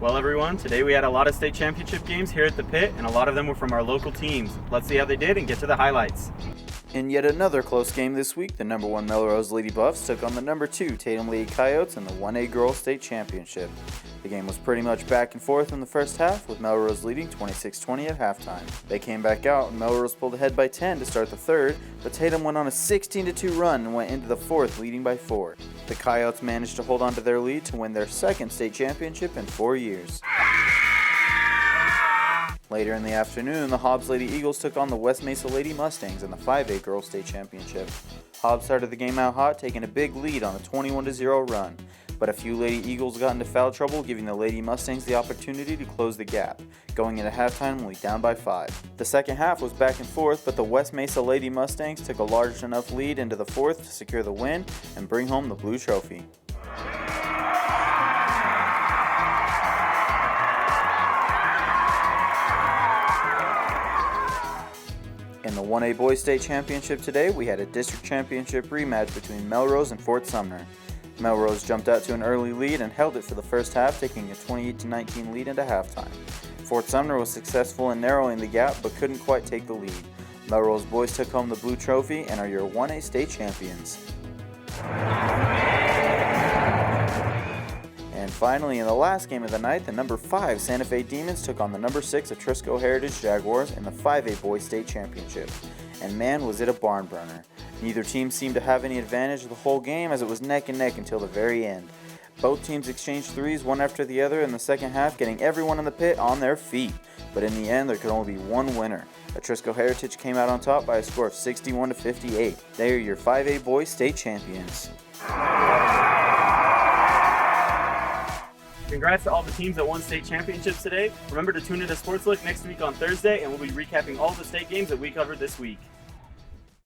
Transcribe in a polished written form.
Well, everyone, today we had a lot of state championship games here at the pit, and a lot of them were from our local teams. Let's see how they did and get to the highlights. In yet another close game this week, the number 1 Melrose Lady Buffs took on the number 2 Tatum Lady Coyotes in the 1A Girls State Championship. The game was pretty much back and forth in the first half, with Melrose leading 26-20 at halftime. They came back out and Melrose pulled ahead by 10 to start the third, but Tatum went on a 16-2 run and went into the fourth, leading by 4. The Coyotes managed to hold on to their lead to win their second state championship in 4 years. Later in the afternoon, the Hobbs Lady Eagles took on the West Mesa Lady Mustangs in the 5A Girls State Championship. Hobbs started the game out hot, taking a big lead on a 21-0 run, but a few Lady Eagles got into foul trouble, giving the Lady Mustangs the opportunity to close the gap, going into halftime only down by 5. The second half was back and forth, but the West Mesa Lady Mustangs took a large enough lead into the fourth to secure the win and bring home the blue trophy. In the 1A Boys State Championship today, we had a district championship rematch between Melrose and Fort Sumner. Melrose jumped out to an early lead and held it for the first half, taking a 28-19 lead into halftime. Fort Sumner was successful in narrowing the gap but couldn't quite take the lead. Melrose boys took home the blue trophy and are your 1A state champions. And finally, in the last game of the night, the number 5 Santa Fe Demons took on the number 6 Atrisco Heritage Jaguars in the 5A Boys State Championship. And man, was it a barn burner. Neither team seemed to have any advantage the whole game, as it was neck and neck until the very end. Both teams exchanged threes one after the other in the second half, getting everyone in the pit on their feet. But in the end, there could only be one winner. Atrisco Heritage came out on top by a score of 61-58. They are your 5A Boys State Champions. Congrats to all the teams that won state championships today. Remember to tune into Sports Look next week on Thursday, and we'll be recapping all the state games that we covered this week.